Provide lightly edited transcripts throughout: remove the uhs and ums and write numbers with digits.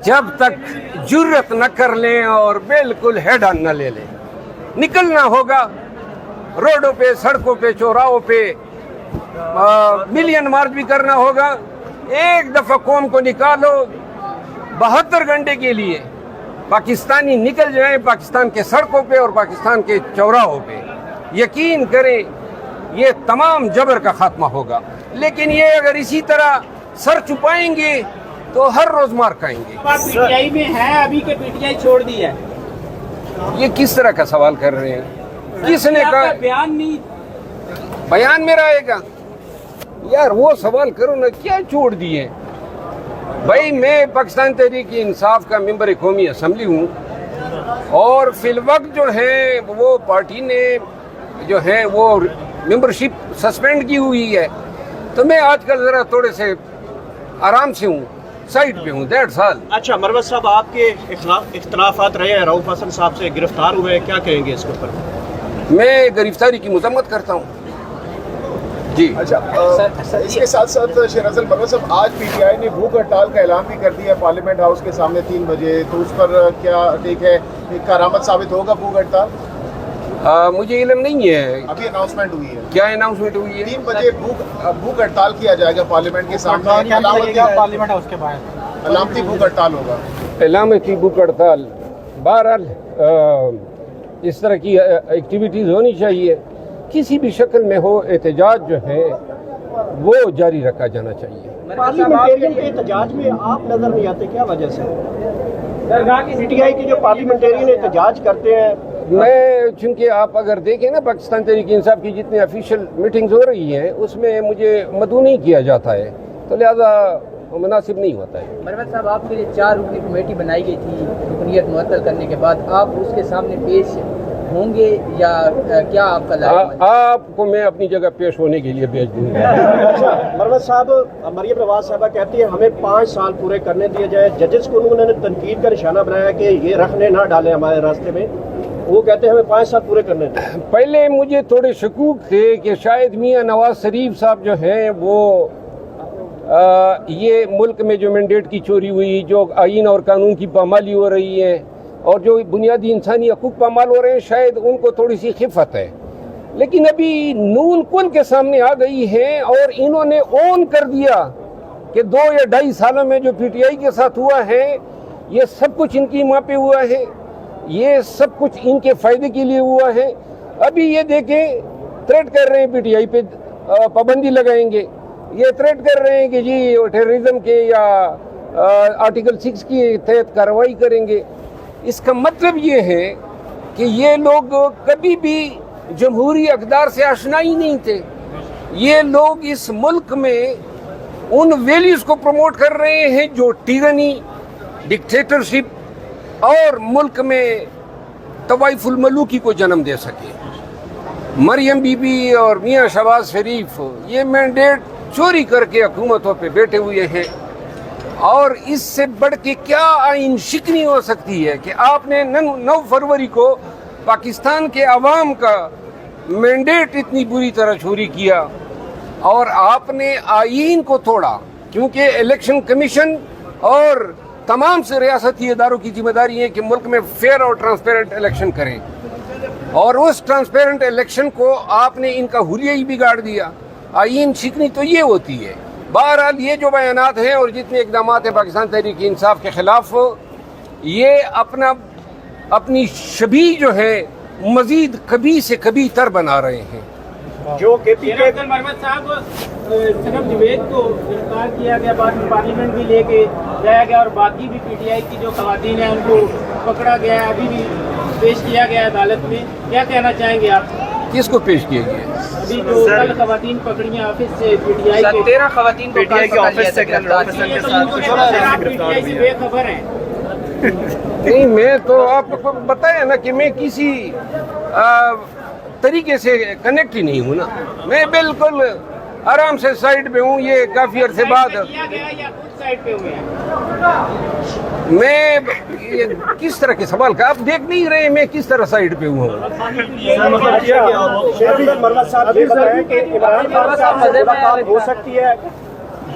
جب تک جرت نہ کر لیں اور بالکل ہیڈ آن نہ لے لیں، نکلنا ہوگا روڈوں پہ، سڑکوں پہ، چوراہوں پہ، ملین مارچ بھی کرنا ہوگا۔ ایک دفعہ قوم کو نکالو 72 گھنٹے کے لیے، پاکستانی نکل جائیں پاکستان کے سڑکوں پہ اور پاکستان کے چوراہوں پہ، یقین کریں یہ تمام جبر کا خاتمہ ہوگا۔ لیکن یہ اگر اسی طرح سر چھپائیں گے تو ہر روز مار کھائیں گے۔ پی ٹی آئی میں ہے ابھی کہ پی ٹی آئی چھوڑ دی ہے؟ یہ کس طرح کا سوال کر رہے ہیں؟ کس نے کہا بیان نہیں؟ بیان میرا آئے گا؟ یار وہ سوال کرو نا، کیا چھوڑ دیے؟ بھائی میں پاکستان تحریک انصاف کا ممبر قومی اسمبلی ہوں، اور فی الوقت جو ہے وہ پارٹی نے جو ہے وہ ممبرشپ سسپینڈ کی ہوئی ہے، تو میں آج کل ذرا تھوڑے سے آرام سے ہوں، سائڈ پہ ہوں، 1.5 سال۔ اچھا مروت صاحب، آپ کے اختلافات رہے ہیں رؤوف حسن صاحب سے، گرفتار ہوئے ہیں، کیا کہیں گے اس کے اوپر؟ میں گرفتاری کی مذمت کرتا ہوں جی۔ اچھا، اس کے ساتھ ساتھ شہرازل مروت صاحب، آج پی ٹی آئی نے بھوک ہڑتال کا اعلان بھی کر دیا پارلیمنٹ ہاؤس کے سامنے 3 بجے، تو اس پر کیا ٹھیک ہے، کارآمد ثابت ہوگا بھوک ہڑتال؟ مجھے علم نہیں ہے، ابھی اناؤنسمنٹ ہوئی ہے، کیا اناؤنسمنٹ ہوئی ہے؟ 3 بجے بھوک ہڑتال کیا جائے گا پارلیمنٹ کے سامنے، پارلیمنٹ ہاؤس کے باہر علامتی بھوک ہڑتال ہوگا۔ علامتی بھوک ہڑتال، بہرحال اس طرح کی ایکٹیویٹیز ہونی چاہیے، کسی بھی شکل میں ہو، احتجاج جو ہے وہ جاری رکھا جانا چاہیے۔ پارلیمنٹیرین کے احتجاج میں آپ نظر نہیں آتے، کیا وجہ سے؟ پی ٹی آئی کے جو پارلیمنٹیرین احتجاج کرتے ہیں، میں چونکہ آپ اگر دیکھیں نا پاکستان تحریک انصاف کی جتنے آفیشیل میٹنگز ہو رہی ہیں اس میں مجھے مدعو نہیں کیا جاتا ہے، تو لہذا مناسب نہیں ہوتا ہے۔ مروت صاحب، آپ کے لیے 4 رکنی کمیٹی بنائی گئی تھی رکنیت معطل کرنے کے بعد، آپ اس کے سامنے پیش ہوں گے یا کیا آپ کا لائحہ؟ آپ کو میں اپنی جگہ پیش ہونے کے لیے بھیج دوں گا۔ اچھا مروت صاحب، مریم نواز صاحبہ کہتی ہیں ہمیں 5 سال پورے کرنے دیے جائے، ججز کو انہوں نے تنقید کا نشانہ بنایا کہ یہ رکھنے نہ ڈالیں ہمارے راستے میں، وہ کہتے ہیں ہمیں 5 سال پورے کرنے دیں۔ پہلے مجھے تھوڑے شکوک تھے کہ شاید میاں نواز شریف صاحب جو ہیں وہ یہ ملک میں جو مینڈیٹ کی چوری ہوئی، جو آئین اور قانون کی پامالی ہو رہی ہے اور جو بنیادی انسانی حقوق پامال ہو رہے ہیں، شاید ان کو تھوڑی سی خفت ہے، لیکن ابھی نون کل کے سامنے آ گئی ہے اور انہوں نے اون کر دیا کہ 2 یا 2.5 سالوں میں جو پی ٹی آئی کے ساتھ ہوا ہے یہ سب کچھ ان کی ماں پہ ہوا ہے، یہ سب کچھ ان کے فائدے کے لیے ہوا ہے۔ ابھی یہ دیکھیں تھریٹ کر رہے ہیں پی ٹی آئی پہ پابندی لگائیں گے، یہ تھریٹ کر رہے ہیں کہ جی ٹیررزم کے یا آرٹیکل 6 کی تحت کارروائی کریں گے۔ اس کا مطلب یہ ہے کہ یہ لوگ کبھی بھی جمہوری اقدار سے آشنا ہی نہیں تھے، یہ لوگ اس ملک میں ان ویلیوز کو پروموٹ کر رہے ہیں جو ٹیرنی، ڈکٹیٹرشپ اور ملک میں طوائف الملوکی کو جنم دے سکے۔ مریم بی بی اور میاں شہباز شریف یہ مینڈیٹ چوری کر کے حکومتوں پہ بیٹھے ہوئے ہیں، اور اس سے بڑھ کے کیا آئین شکنی ہو سکتی ہے کہ آپ نے 9 فروری کو پاکستان کے عوام کا مینڈیٹ اتنی بری طرح چوری کیا اور آپ نے آئین کو توڑا، کیونکہ الیکشن کمیشن اور تمام سے ریاستی اداروں کی ذمہ داری ہے کہ ملک میں فیئر اور ٹرانسپیرنٹ الیکشن کریں، اور اس ٹرانسپیرنٹ الیکشن کو آپ نے ان کا حلیہ ہی بگاڑ دیا۔ آئین شکنی تو یہ ہوتی ہے۔ بہرحال یہ جو بیانات ہیں اور جتنے اقدامات ہیں پاکستان تحریک انصاف کے خلاف، یہ اپنی شبیہ جو ہے مزید کبھی سے کبھی تر بنا رہے ہیں۔ جو کے پی کے مروت صاحب، صرف جوید کو گرفتار کیا گیا، بعد میں پارلیمنٹ بھی لے کے جایا گیا، اور باقی بھی پی ٹی آئی کی جو خواتین ہیں ان کو پکڑا گیا ہے، ابھی بھی پیش کیا گیا ہے عدالت میں، کیا کہنا چاہیں گے آپ؟ کس کو پیش کیے گئے؟ ابھی جو کل خواتین پکڑی ہیں آفس سے پی ٹی آئی کے، 13 خواتین کو پی ٹی آئی کے آفس سے گرفتار پی ٹی آئی سے بے خبر ہیں۔ نہیں، میں تو آپ کو بتایا نا کہ میں کسی طریقے سے کنیکٹ ہی نہیں ہوں نا، میں بالکل آرام سے سائڈ پہ ہوں۔ یہ کافی عرصے بعد کیا گیا یا خود سائڈ پہ ہوئے ہیں؟ میں کس طرح کے سوال کا آپ دیکھ نہیں رہے میں کس طرح سائڈ پہ ہوں؟ مروت صاحب یہ بتائیں کہ عمران خان سے آپ سے ملاقات ہو سکتی ہے؟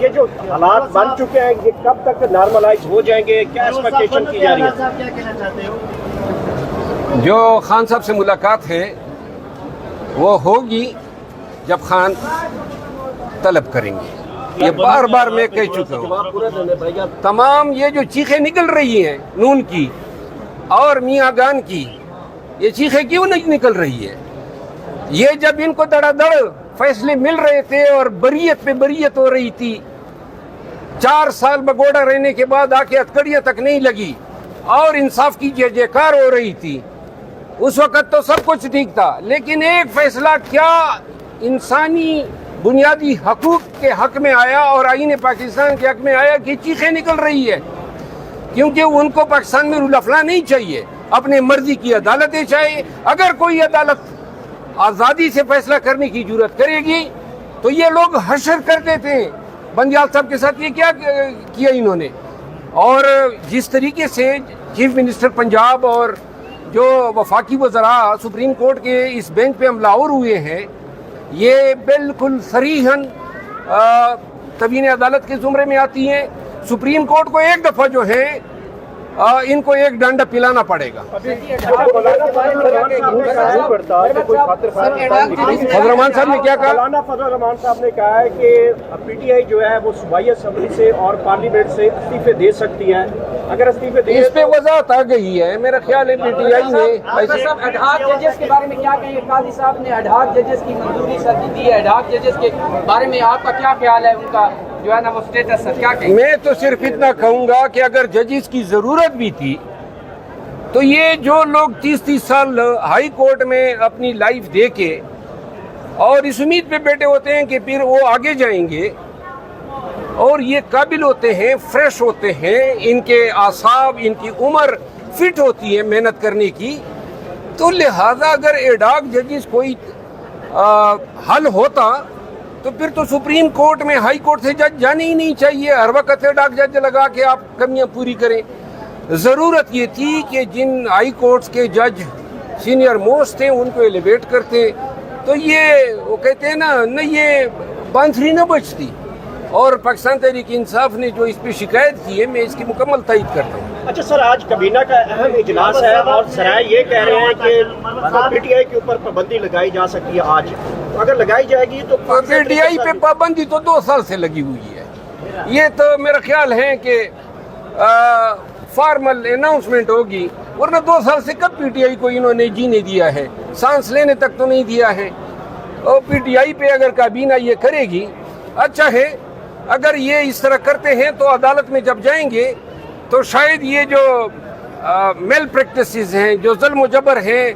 یہ جو حالات بن چکے ہیں یہ کب تک نارملائز ہو جائیں گے, کیا ایکسپیکٹیشن کی جا رہی ہے؟ صاحب کیا کہنا چاہتے ہو؟ جو خان صاحب سے ملاقات ہے وہ ہوگی جب خان طلب کریں گے. یہ بار بار میں کہہ چکا ہوں. جواب پورا دینے بھائی آپ. تمام یہ جو چیخیں نکل رہی ہیں نون کی اور میاں گان کی, یہ چیخیں کیوں نہیں نکل رہی ہے؟ یہ جب ان کو دڑا دڑ فیصلے مل رہے تھے اور بریت پہ بریت ہو رہی تھی, 4 سال بگوڑا رہنے کے بعد آ کے ہتکڑیاں تک نہیں لگی اور انصاف کی جے جے کار ہو رہی تھی, اس وقت تو سب کچھ ٹھیک تھا. لیکن ایک فیصلہ کیا انسانی بنیادی حقوق کے حق میں آیا اور آئین پاکستان کے حق میں آیا کہ چیخیں نکل رہی ہے, کیونکہ ان کو پاکستان میں رول افلا نہیں چاہیے, اپنے مرضی کی عدالتیں چاہیے. اگر کوئی عدالت آزادی سے فیصلہ کرنے کی جرات کرے گی تو یہ لوگ حشر کر دیتے ہیں. بندیال صاحب کے ساتھ یہ کیا کیا انہوں نے, اور جس طریقے سے چیف منسٹر پنجاب اور جو وفاقی وزراء سپریم کورٹ کے اس بینچ پہ حملہ آور ہوئے ہیں, یہ بالکل صریحاً تبین عدالت کے زمرے میں آتی ہیں. سپریم کورٹ کو ایک دفعہ جو ہے ان کو ایک ڈانڈا پلانا پڑے گا. فضل الرحمان صاحب نے کیا کہا؟ مولانا فضل الرحمان صاحب نے کہا ہے کہ پی ٹی آئی جو ہے وہ صوبائی اسمبلی سے اور پارلیمنٹ سے استعفے دے سکتی ہے. اگر استعفے دے اس پہ وضاحت آ گئی ہے. میرا خیال ہے پی ٹی آئی نے ایڈہاک ججز کے بارے میں کیا کہیں گے؟ قاضی صاحب نے ایڈہاک ججز کی منظوری سر دی ہے, ایڈہاک ججز کے بارے میں آپ کا کیا خیال ہے, ان کا جو ہے نا وہ سٹیٹس ہے, کیا کہیں؟ میں تو صرف اتنا کہوں گا کہ اگر ججز کی ضرورت بھی تھی تو یہ جو لوگ 30 سال ہائی کورٹ میں اپنی لائف دے کے اور اس امید پہ بیٹھے ہوتے ہیں کہ پھر وہ آگے جائیں گے, اور یہ قابل ہوتے ہیں, فریش ہوتے ہیں, ان کے اعصاب, ان کی عمر فٹ ہوتی ہے محنت کرنے کی, تو لہذا اگر ایڈاک ججز کوئی حل ہوتا تو پھر تو سپریم کورٹ میں ہائی کورٹ سے جج جانے ہی نہیں چاہیے. ہر وقت ایڈاک جج لگا کے آپ کمیاں پوری کریں. ضرورت یہ تھی کہ جن ہائی کورٹس کے جج سینئر موسٹ تھے ان کو ایلیویٹ کرتے, تو یہ وہ کہتے ہیں نا یہ بانسری نہ بچتی. اور پاکستان تحریک انصاف نے جو اس پہ شکایت کی ہے, میں اس کی مکمل تائید کرتا ہوں. اچھا سر, آج کابینہ کا اہم اجلاس ہے اور ذرائع یہ کہہ رہے ہیں کہ پی ٹی آئی کے اوپر پابندی لگائی جا سکتی ہے آج. اگر لگائی جائے گی تو پی ٹی آئی پہ پابندی تو 2 سال سے لگی ہوئی ہے. یہ تو میرا خیال ہے کہ فارمل اناؤنسمنٹ ہوگی, ورنہ 2 سال سے کب پی ٹی آئی کو انہوں نے جینے دیا ہے, سانس لینے تک تو نہیں دیا ہے. اور پی ٹی آئی پہ اگر کابینہ یہ کرے گی اچھا ہے, اگر یہ اس طرح کرتے ہیں تو عدالت میں جب جائیں گے تو شاید یہ جو میل پریکٹسز ہیں, جو ظلم و جبر ہیں,